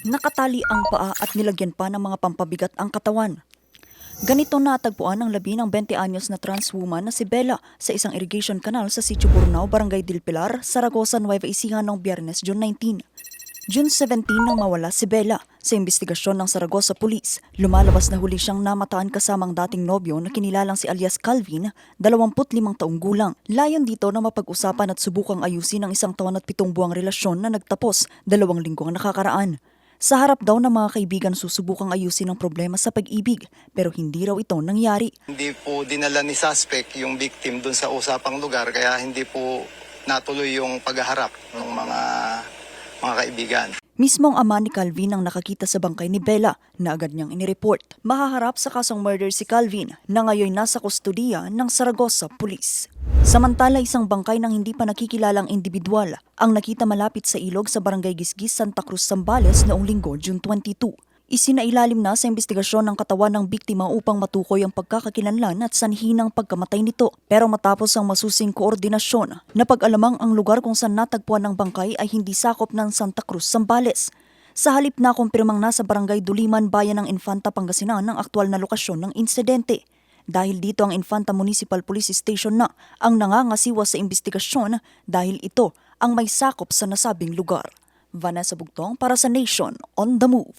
Nakatali ang paa at nilagyan pa ng mga pampabigat ang katawan. Ganito natagpuan ng labi ng 20 anyos na trans woman na si Bella sa isang irrigation canal sa Sitio Burnao, Barangay del Pilar, Saragoza, Nueva Ecija noong Biyernes, June 19. June 17 nang mawala si Bella. Sa investigasyon ng Saragoza Police, lumalabas na huli siyang namataan kasamang dating nobyo na kinilalang si alias Calvin, 25 taong gulang. Layon dito na mapag-usapan at subukang ayusin ang 1 taon at 7 buwang relasyon na nagtapos 2 linggong nakakaraan. Sa harap daw ng mga kaibigan susubukang ayusin ang problema sa pag-ibig, pero hindi raw ito nangyari. Hindi po dinala ni suspect yung victim dun sa usapang lugar, kaya hindi po natuloy yung paghaharap ng mga kaibigan. Mismong ama ni Calvin ang nakakita sa bangkay ni Bella na agad niyang inireport. Mahaharap sa kasong murder si Calvin na ngayon nasa kustodiya ng Saragoza Police. Samantala, isang bangkay ng hindi pa nakikilalang individual ang nakita malapit sa ilog sa Barangay Gisgis, Santa Cruz, Zambales noong Linggo, June 22. Isinailalim na sa investigasyon ng katawan ng biktima upang matukoy ang pagkakakilanlan at sanhi ng pagkamatay nito. Pero matapos ang masusing koordinasyon, napag-alamang ang lugar kung saan natagpuan ng bangkay ay hindi sakop ng Santa Cruz, Zambales. Sa halip na kumpirmang nasa Barangay Duliman, Bayan ng Infanta, Pangasinan ang aktwal na lokasyon ng insidente. Dahil dito ang Infanta Municipal Police Station na ang nangangasiwa sa investigasyon dahil ito ang may sakop sa nasabing lugar. Vanessa Bugtong para sa Nation on the Move.